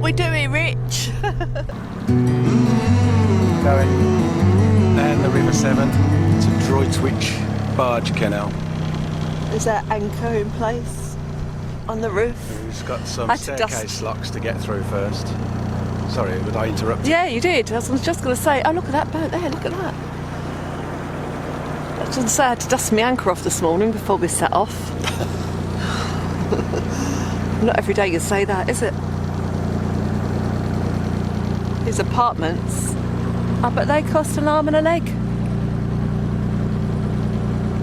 What we doing, Rich? Going down the River Severn to Droitwich Barge Canal. Is there anchor in place on the roof? Who's got some staircase locks to get through first? Sorry, would I interrupt you? Yeah, you did. I was just going to say, oh, look at that boat there, look at that. I was going to say I had to dust my anchor off this morning before we set off. Not every day you say that, is it? These apartments, I bet they cost an arm and a leg.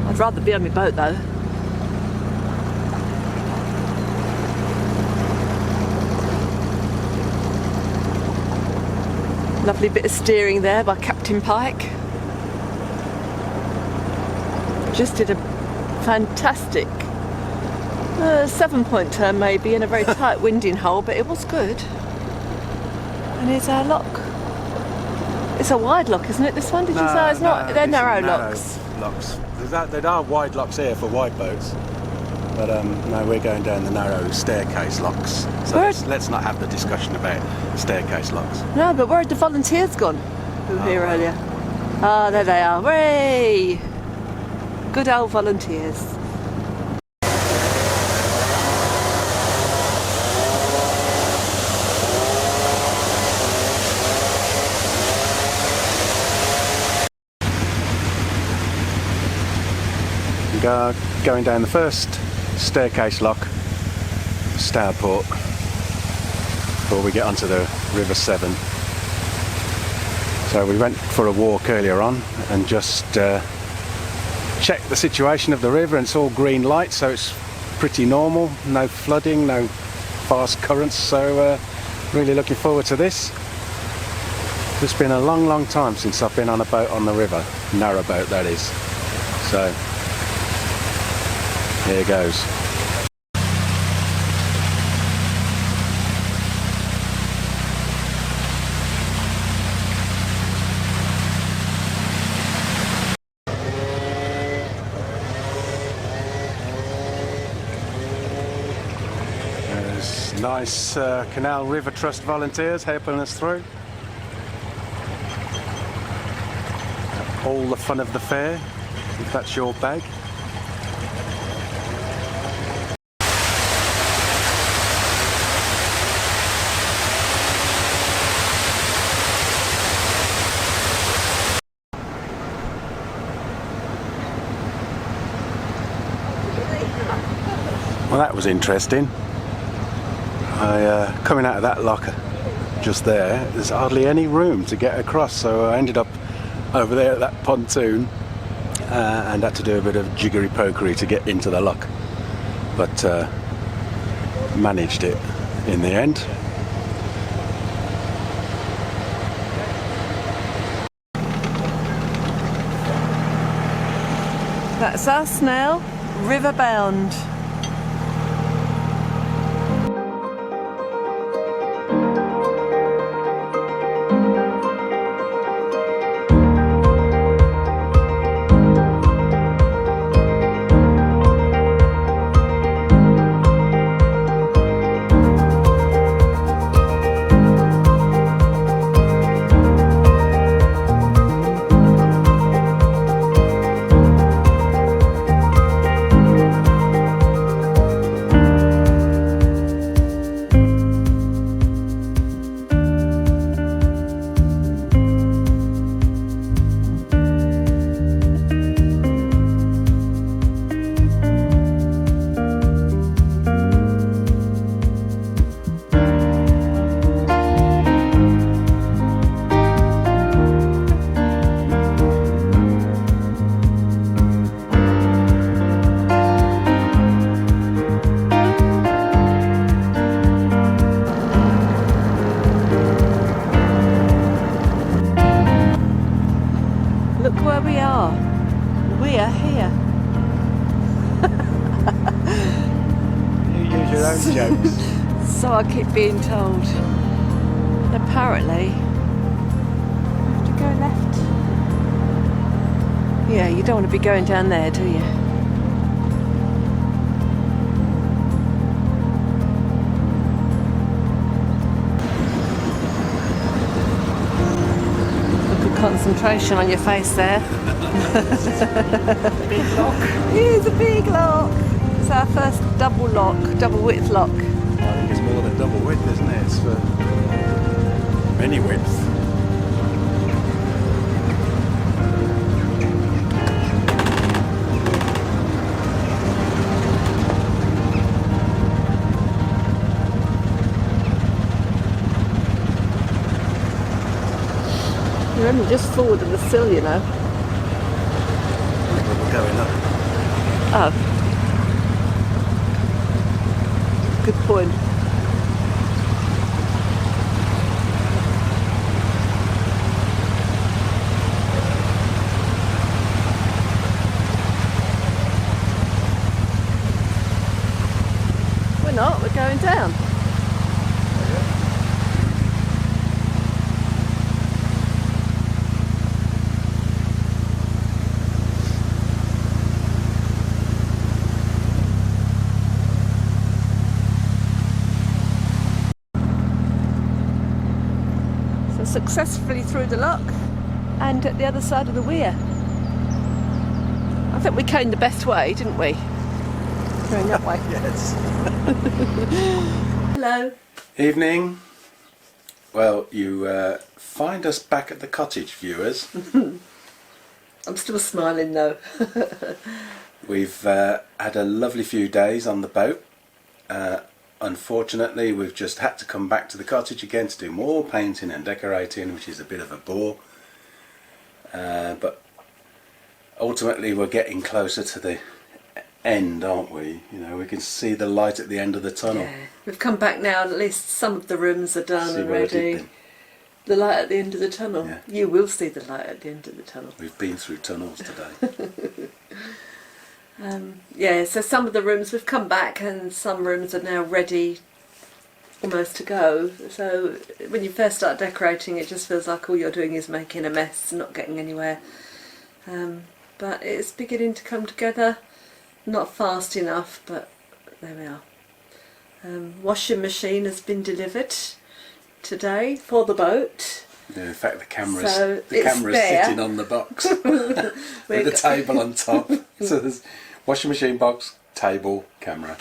I'd rather be on my boat though. Lovely bit of steering there by Captain Pike. Just did a fantastic 7-point turn maybe in a very tight winding hole, but it was good. And here's our lock. It's a wide lock, isn't it, this one? Did you say? It's not, they're narrow locks. There are wide locks here for wide boats. But no, we're going down the narrow staircase locks. So let's not have the discussion about staircase locks. No, but where had the volunteers gone who were here earlier? Ah, there they are. Hooray! Good old volunteers. Going down the first staircase lock, Stourport, before we get onto the River Severn. So we went for a walk earlier on and just checked the situation of the river, and it's all green light, so it's pretty normal, no flooding, no fast currents, so really looking forward to this. It's been a long time since I've been on a boat on the river, narrowboat that is, so here goes. There's nice Canal River Trust volunteers helping us through. All the fun of the fair, if that's your bag. Well, that was interesting. Coming out of that locker just there's hardly any room to get across, so I ended up over there at that pontoon and had to do a bit of jiggery pokery to get into the lock, but managed it in the end. That's us now, river bound. We are here. You use your own jokes. So I keep being told. And apparently, you have to go left. Yeah, you don't want to be going down there, do you? concentration on your face there. Big lock. It is a big lock. It's our first double width lock. I think it's more than double width, isn't it? It's for many width. You're only just forward of the sill, you know. We're going up. Oh. Good point. We're not, we're going down. Successfully through the lock and at the other side of the weir. I think we came the best way, didn't we? Going that way. Yes. Hello. Evening. Well, you find us back at the cottage, viewers. I'm still smiling though. We've had a lovely few days on the boat. Unfortunately, we've just had to come back to the cottage again to do more painting and decorating, which is a bit of a bore. But ultimately, we're getting closer to the end, aren't we? You know, we can see the light at the end of the tunnel. Yeah, we've come back now and at least some of the rooms are done See and where it had ready. been. The light at the end of the tunnel. Yeah. You will see the light at the end of the tunnel. We've been through tunnels today. Yeah, so some of the rooms we've come back and some rooms are now ready almost to go. So when you first start decorating, it just feels like all you're doing is making a mess and not getting anywhere. But it's beginning to come together. Not fast enough, but there we are. Washing machine has been delivered today for the boat. Yeah, in fact, the camera's So sitting on the box with the table on top. So there's washing machine, box, table, camera.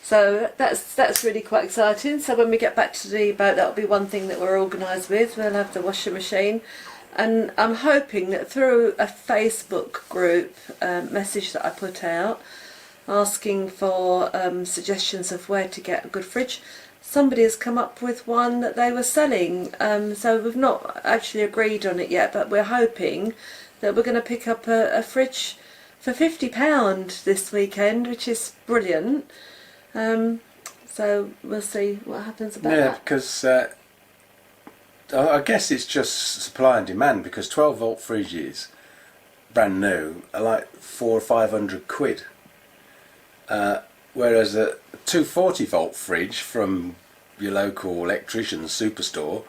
So that's really quite exciting. So when we get back to the boat, that'll be one thing that we're organised with. We'll have the washing machine, and I'm hoping that through a Facebook group message that I put out asking for suggestions of where to get a good fridge, somebody has come up with one that they were selling. So we've not actually agreed on it yet, but we're hoping that we're going to pick up a fridge for £50 this weekend, which is brilliant. So we'll see what happens about that. Yeah, because I guess it's just supply and demand, because 12 volt fridges, brand new, are like 400 or 500 quid. Whereas a 240 volt fridge from your local electrician's superstore,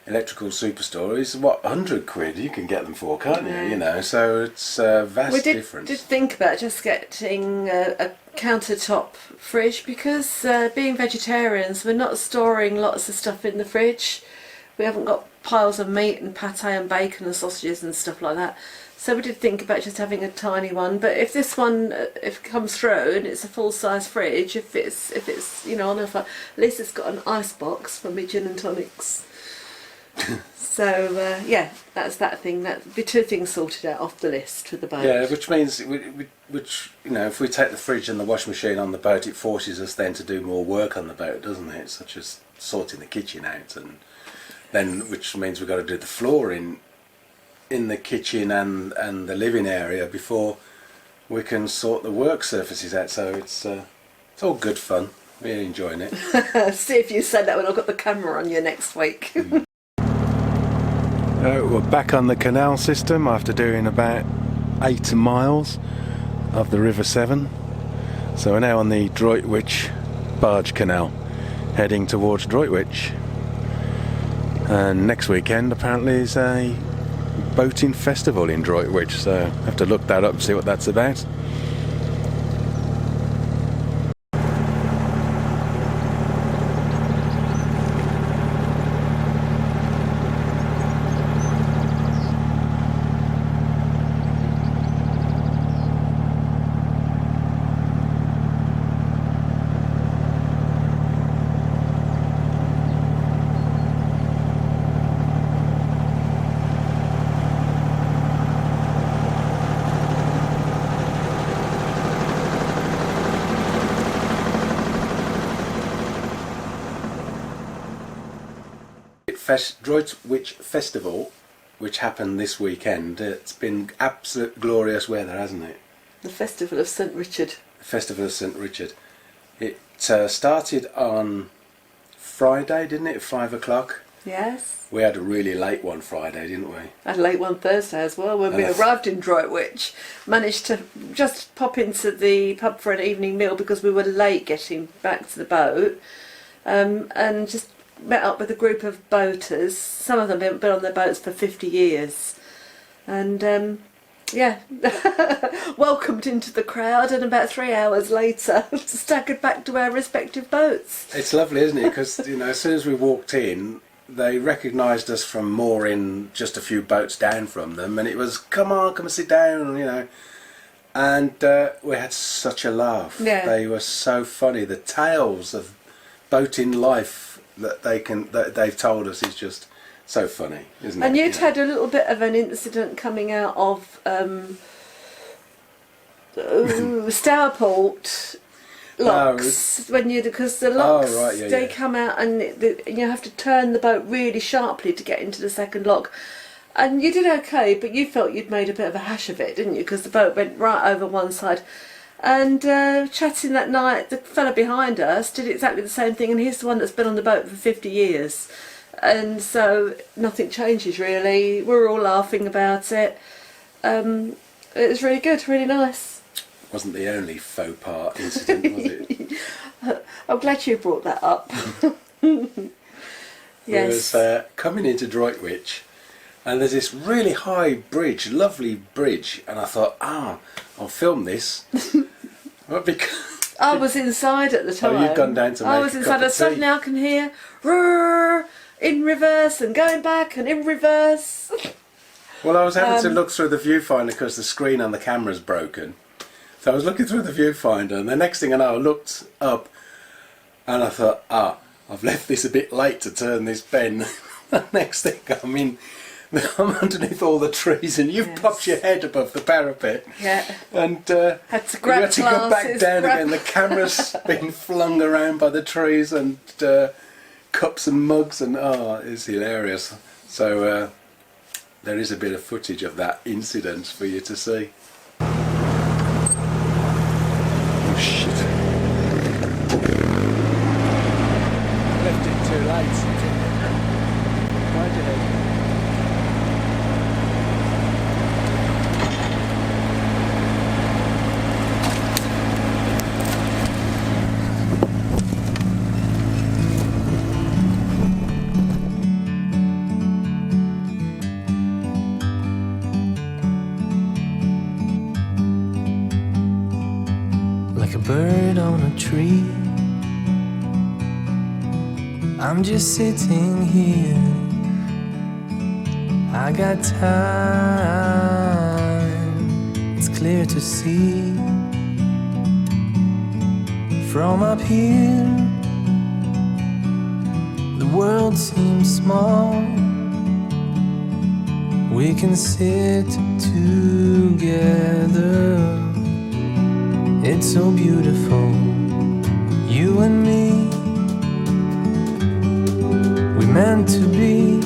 electrical superstore, is what, 100 quid you can get them for, can't you? You know, so it's a vast difference. We did think about just getting a countertop fridge, because being vegetarians, we're not storing lots of stuff in the fridge. We haven't got piles of meat and pate and bacon and sausages and stuff like that. So we did think about just having a tiny one. But if this one, if it comes through and it's a full-size fridge, if it's you know on offer, at least it's got an ice box for my gin and tonics. So yeah, that's that thing. That'd be two things sorted out off the list for the boat. Yeah, which means, which you know, if we take the fridge and the washing machine on the boat, it forces us then to do more work on the boat, doesn't it? Such as sorting the kitchen out, and then which means we've got to do the flooring in the kitchen and the living area before we can sort the work surfaces out. So it's all good fun. Really enjoying it. See if you said that when I've got the camera on you next week. We're back on the canal system after doing about 8 miles of the River Severn. So we're now on the Droitwich Barge Canal, heading towards Droitwich. And next weekend apparently is a boating festival in Droitwich, so I have to look that up and see what that's about. Droitwich Festival, which happened this weekend. It's been absolute glorious weather, hasn't it? The Festival of St Richard. The Festival of St Richard. It started on Friday, didn't it? 5 o'clock. Yes. We had a really late one Friday, didn't we? I had a late one Thursday as well. When we arrived in Droitwich, managed to just pop into the pub for an evening meal because we were late getting back to the boat, and just met up with a group of boaters. Some of them haven't been on their boats for 50 years. And yeah, welcomed into the crowd, and about 3 hours later staggered back to our respective boats. It's lovely, isn't it? Because, you know, as soon as we walked in, they recognised us from mooring just a few boats down from them, and it was, come on, come and sit down, you know. And we had such a laugh. Yeah. They were so funny. The tales of boating life that they've told us is just so funny, isn't it? And you'd had a little bit of an incident coming out of Stourport locks, because the locks, they come out and you have to turn the boat really sharply to get into the second lock. And you did okay, but you felt you'd made a bit of a hash of it, didn't you? Because the boat went right over one side. And chatting that night, the fella behind us did exactly the same thing, and he's the one that's been on the boat for 50 years. And so nothing changes really. We're all laughing about it. It was really good, really nice. Wasn't the only faux pas incident, was it? I'm glad you brought that up. Yes. We was coming into Droitwich, and there's this really high bridge, lovely bridge, and I thought, I'll film this. Well, because I was inside at the time. Oh, you've gone down to make I was inside, and suddenly I can hear roar in reverse and going back and in reverse. Well, I was having to look through the viewfinder because the screen on the camera's broken. So I was looking through the viewfinder, and the next thing I know, I looked up and I thought, I've left this a bit late to turn this bend. The next thing I'm underneath all the trees, and you've popped your head above the parapet. Yeah. And had to grab you had to go back down again. The camera's been flung around by the trees, and cups and mugs, and it's hilarious. So there is a bit of footage of that incident for you to see. Oh shit. Left it too late. Why did I? Like a bird on a tree, I'm just sitting here. I got time, it's clear to see. From up here, the world seems small. We can sit together. It's so beautiful, you and me. We're meant to be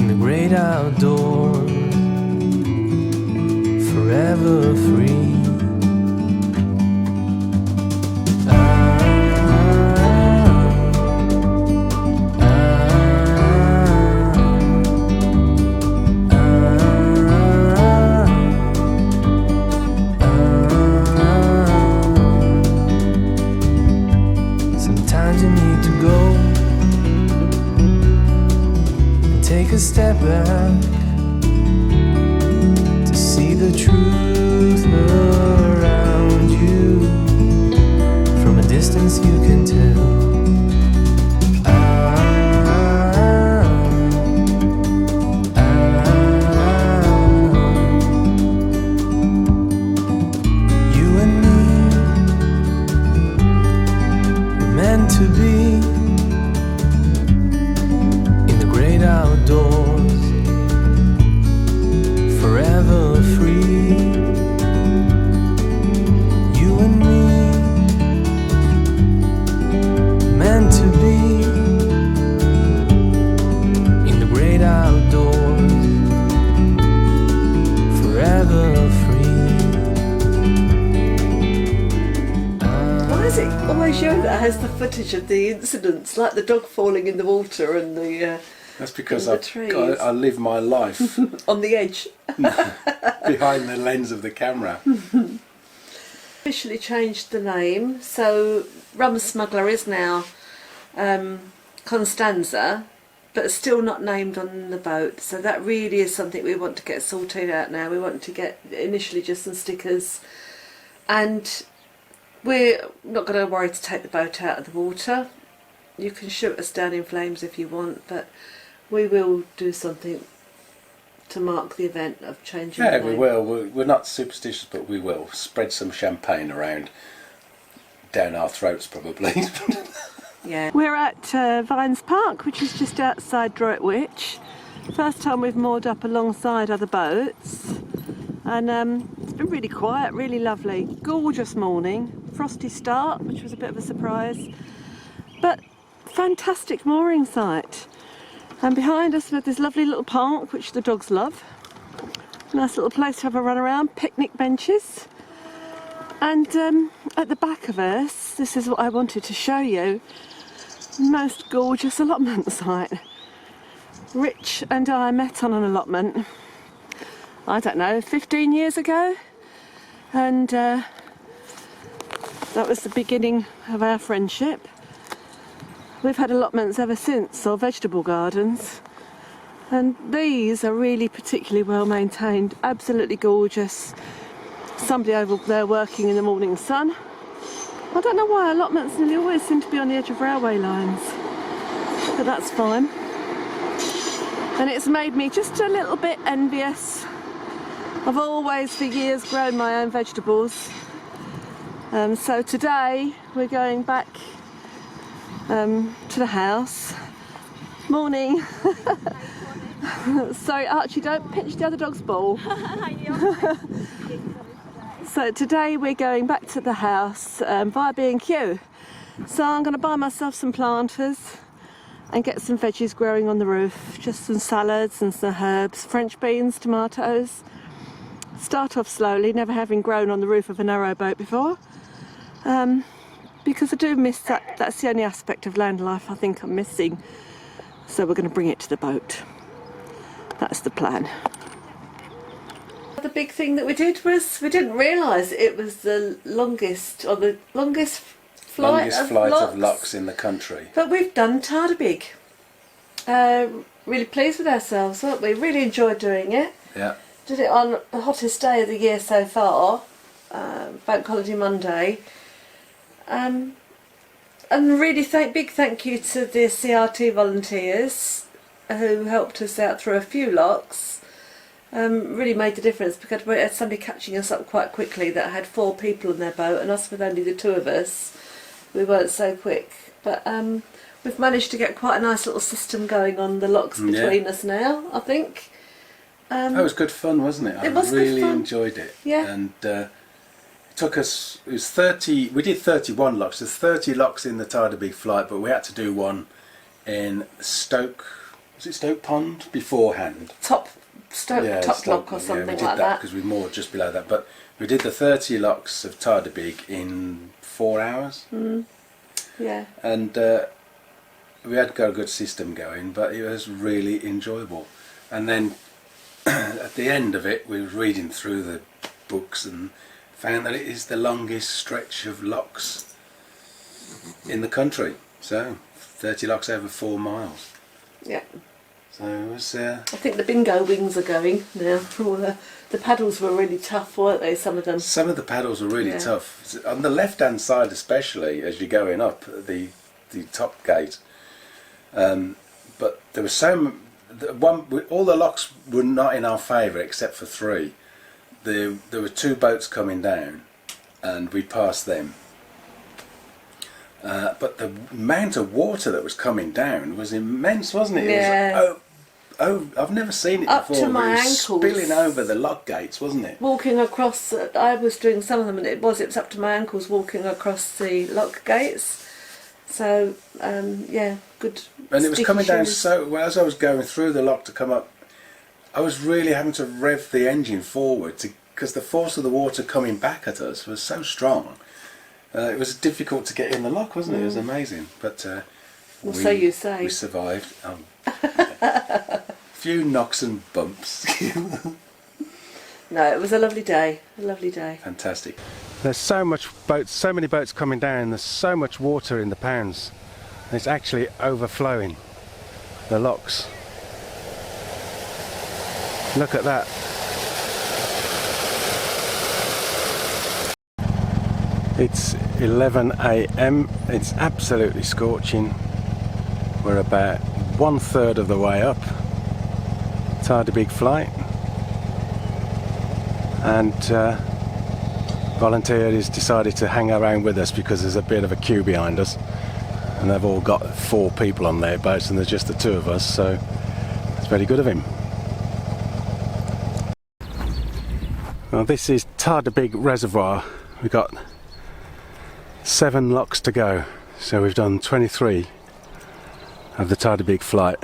in the great outdoors, forever free. Take a step back to see the truth around you. From a distance you can tell. You and me, we're meant to be outdoors, is it always you that has the footage of the incidents, like the dog falling in the water and the That's because in the trees. I live my life on the edge. behind the lens of the camera. Officially changed the name, so Rum Smuggler is now Constanza, but still not named on the boat. So that really is something we want to get sorted out now. We want to get initially just some stickers, and we're not going to worry to take the boat out of the water. You can shoot us down in flames if you want, but we will do something to mark the event of changing the name. We will. We're not superstitious, but we will spread some champagne around down our throats, probably. Yeah. We're at Vines Park, which is just outside Droitwich. First time we've moored up alongside other boats, and it's been really quiet, really lovely. Gorgeous morning, frosty start, which was a bit of a surprise, but fantastic mooring site. And behind us with this lovely little park, which the dogs love. Nice little place to have a run around, picnic benches. And at the back of us, this is what I wanted to show you. Most gorgeous allotment site. Rich and I met on an allotment, I don't know, 15 years ago. And that was the beginning of our friendship. We've had allotments ever since, or vegetable gardens, and these are really particularly well maintained, absolutely gorgeous. Somebody over there working in the morning sun. I don't know why allotments nearly always seem to be on the edge of railway lines, but that's fine. And it's made me just a little bit envious. I've always for years grown my own vegetables, so today we're going back to the house. Morning. Sorry Archie, don't pinch the other dog's ball. So today we're going back to the house via B&Q. So I'm going to buy myself some planters and get some veggies growing on the roof. Just some salads and some herbs, French beans, tomatoes. Start off slowly, never having grown on the roof of a narrowboat before. Because I do miss that. That's the only aspect of land life I think I'm missing. So we're going to bring it to the boat. That's the plan. The big thing that we did was we didn't realise it was the longest flight of locks in the country. But we've done Tardebigge. Really pleased with ourselves, weren't we? Really enjoyed doing it. Yeah. Did it on the hottest day of the year so far, Bank Holiday Monday. And really big thank you to the CRT volunteers who helped us out through a few locks. Really made the difference because we had somebody catching us up quite quickly that had 4 people on their boat, and us with only the 2 of us, we weren't so quick. But we've managed to get quite a nice little system going on the locks between us now, I think. That was good fun, wasn't it? It was I really good fun. enjoyed it. Yeah. And it took us, it was 30, we did 31 locks. There's 30 locks in the Tardebigge flight, but we had to do one in Stoke, was it Stoke Pond? Beforehand. Top lock or we something did like that. because we moored just below that. But we did the 30 locks of Tardebigge in 4 hours. Yeah. And we had got a good system going, but it was really enjoyable. And then at the end of it, we were reading through the books and found that it is the longest stretch of locks in the country. So 30 locks over 4 miles. Yeah. So it was. I think the bingo wings are going now. The paddles were really tough, weren't they? Some of them. Some of the paddles were really tough. On the left-hand side, especially as you're going up the top gate. But there was all the locks were not in our favour except for 3. There were 2 boats coming down, and we passed them. But the amount of water that was coming down was immense, wasn't it? Yeah. It was, I've never seen it up before. to my it was ankles. spilling over the lock gates, wasn't it? Walking across, I was doing some of them, and it was up to my ankles walking across the lock gates. So yeah, good. And it was coming down shoes. so well. As I was going through the lock to come up, I was really having to rev the engine forward because the force of the water coming back at us was so strong. It was difficult to get in the lock, wasn't it? It was amazing, but Well, so you say. We survived. Few knocks and bumps. No, it was a lovely day. A lovely day. Fantastic. There's so many boats coming down. There's so much water in the pounds. It's actually overflowing the locks. Look at that. It's 11 AM. It's absolutely scorching. We're about 1/3 of the way up Tardebigge flight, and Volunteer has decided to hang around with us because there's a bit of a queue behind us, and they've all got 4 people on their boats and there's just the 2 of us, so it's very good of him. Well, this is Tardebigge Reservoir. We've got 7 locks to go, so we've done 23 of the Tardebigge flight.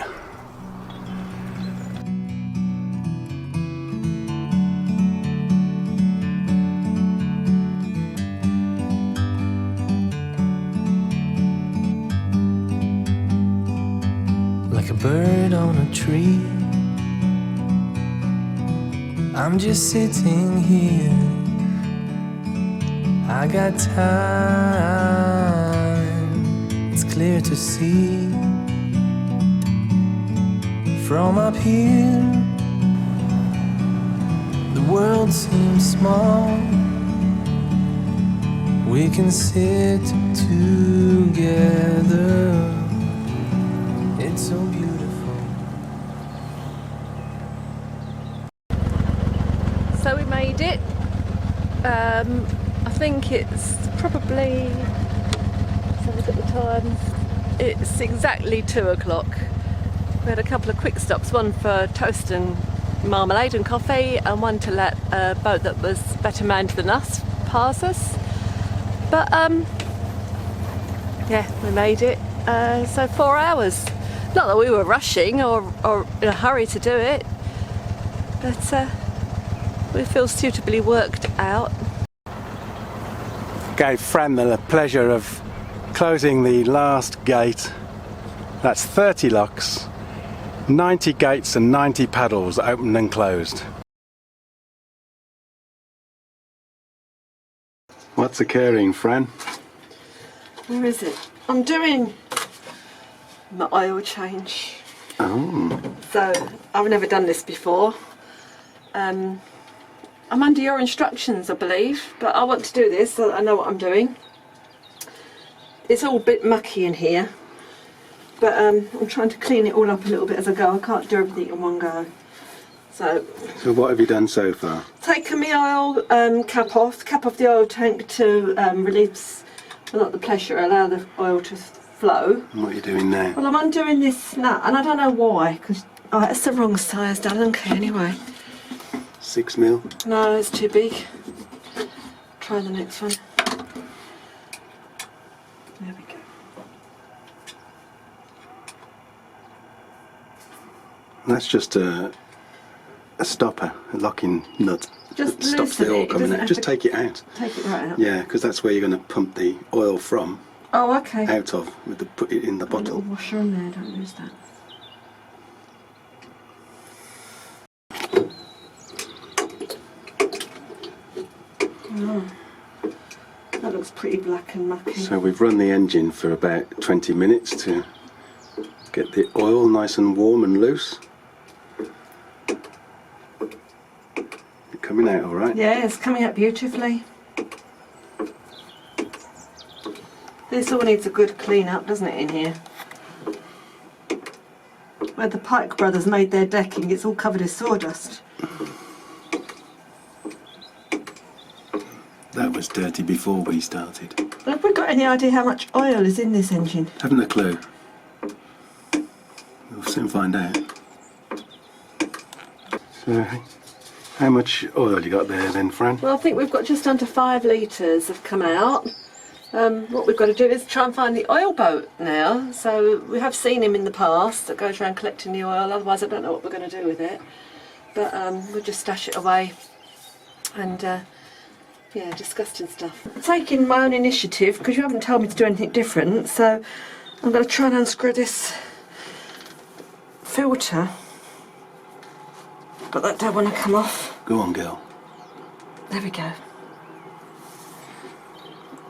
Like a bird on a tree, I'm just sitting here. I got time, it's clear to see. From up here, the world seems small. We can sit together. It's so beautiful. So we made it. I think it's probably, let's have a look at the times. It's exactly 2 o'clock. We had a couple of quick stops, one for toast and marmalade and coffee, and one to let a boat that was better manned than us pass us. But yeah, we made it. So 4 hours. Not that we were rushing or in a hurry to do it, but we feel suitably worked out. Gave Fran the pleasure of closing the last gate. That's 30 locks, 90 gates and 90 paddles opened and closed. What's occurring, Fran? Where is it? I'm doing my oil change. Oh. So I've never done this before. I'm under your instructions, I believe, but I want to do this so that I know what I'm doing. It's all a bit mucky in here, but I'm trying to clean it all up a little bit as I go. I can't do everything in one go. So what have you done so far? Taken the oil cap off the oil tank to release, well, not the pressure, allow the oil to flow. And what are you doing now? Well, I'm undoing this nut, and I don't know why, because it's the wrong size, I don't care anyway. 6 mil? No, it's too big. Try the next one. There we go. That's just a stopper, a locking nut. Just that stops the oil coming out. Just take it out. Take it right out. Yeah, because that's where you're going to pump the oil from. Oh, okay. Out of, with the put it in the Got a bottle. little washer in there, don't lose that. Oh, that looks pretty black and mucky. So we've run the engine for about 20 minutes to get the oil nice and warm and loose. You're coming out all right? Yeah, it's coming out beautifully. This all needs a good clean up, doesn't it, in here? Where the Pike brothers made their decking, it's all covered in sawdust. That was dirty before we started. Have we got any idea how much oil is in this engine? Haven't a clue. We'll soon find out. So, how much oil you got there then, Fran? Well, I think we've got just under 5 litres have come out. What we've got to do is try and find the oil boat now. So we have seen him in the past that goes around collecting the oil, otherwise I don't know what we're going to do with it. But we'll just stash it away and Yeah, disgusting stuff. I'm taking my own initiative because you haven't told me to do anything different, so I'm going to try and unscrew this filter, but that don't want to come off. Go on, girl. There we go.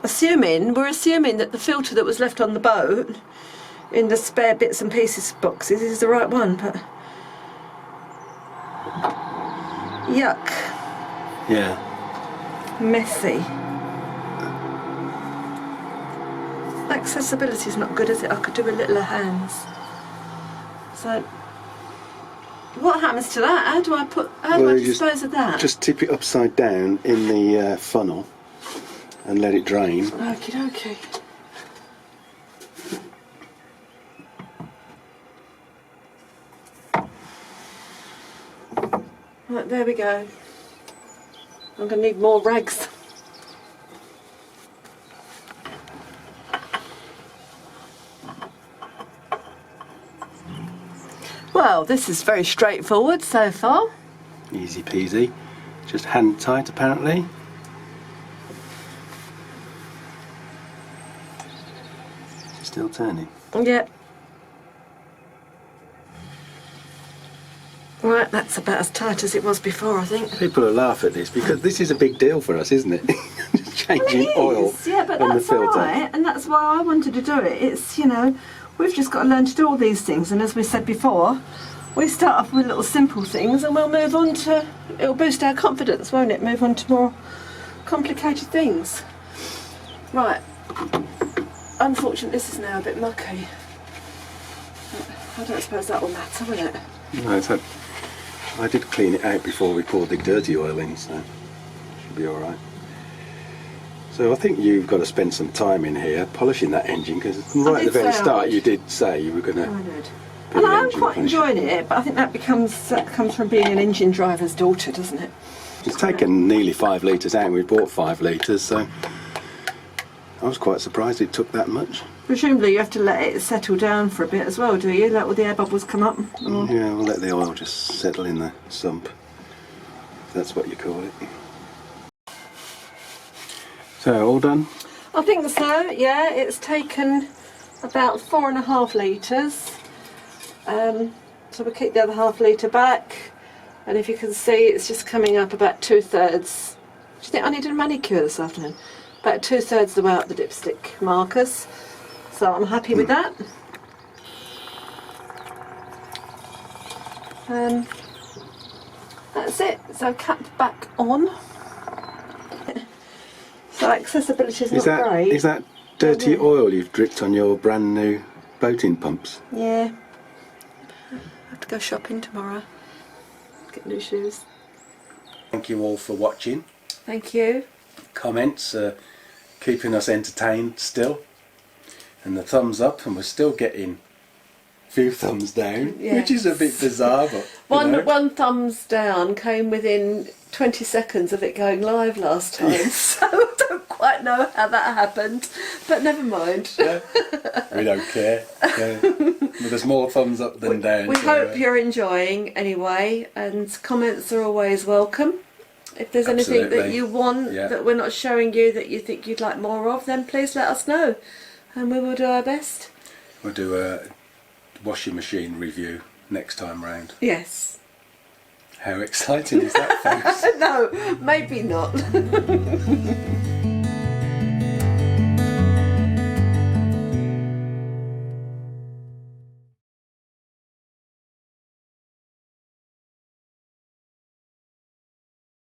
We're assuming that the filter that was left on the boat in the spare bits and pieces boxes is the right one, but yuck. Yeah. Messy. Accessibility is not good, is it? I could do with littler hands. So, what happens to that? How do I dispose of that? Just tip it upside down in the funnel and let it drain. Okie dokie. Right, there we go. I'm going to need more rags. Well, this is very straightforward so far. Easy peasy. Just hand tight apparently. Still turning. Yep. Right, that's about as tight as it was before, I think. People will laugh at this because this is a big deal for us, isn't it? Changing oil yeah, but on the that's filter. right, and that's why I wanted to do it. It's, you know, we've just got to learn to do all these things, and as we said before, we start off with little simple things and we'll move on to, it'll boost our confidence, won't it? Move on to more complicated things. Right, unfortunately this is now a bit mucky. I don't suppose that will matter, will it? No, it's had, I did clean it out before we poured the dirty oil in, so should be alright. So I think you've got to spend some time in here polishing that engine, because right at the very start you did say you were going to... I did. And I'm quite enjoying it, but I think that comes from being an engine driver's daughter, doesn't it? It's taken nearly 5 litres out, and we bought 5 litres, so I was quite surprised it took that much. Presumably you have to let it settle down for a bit as well, do you? Let all the air bubbles come up? Or... Yeah, we'll let the oil just settle in the sump, if that's what you call it. So, all done? I think so, yeah. It's taken about 4.5 litres. So we'll keep the other ½ litre back, and if you can see, it's just coming up about 2/3. Do you think I needed a manicure this afternoon? About 2/3 the way up the dipstick markers. So I'm happy with that. That's it. So cap back on. So accessibility is not great. Is that dirty oil you've dripped on your brand new boating pumps? Yeah. I have to go shopping tomorrow. Get new shoes. Thank you all for watching. Thank you. Comments, keeping us entertained still. And the thumbs up, and we're still getting a few thumbs down, which is a bit bizarre, but one thumbs down came within 20 seconds of it going live last time, so I don't quite know how that happened, but never mind. Yeah, we don't care. Yeah. Well, there's more thumbs up than down. We hope you're enjoying anyway, and comments are always welcome. If there's anything that you want that we're not showing you that you think you'd like more of, then please let us know, and we will do our best. We'll do a washing machine review next time round. Yes. How exciting is that, folks? No, maybe not.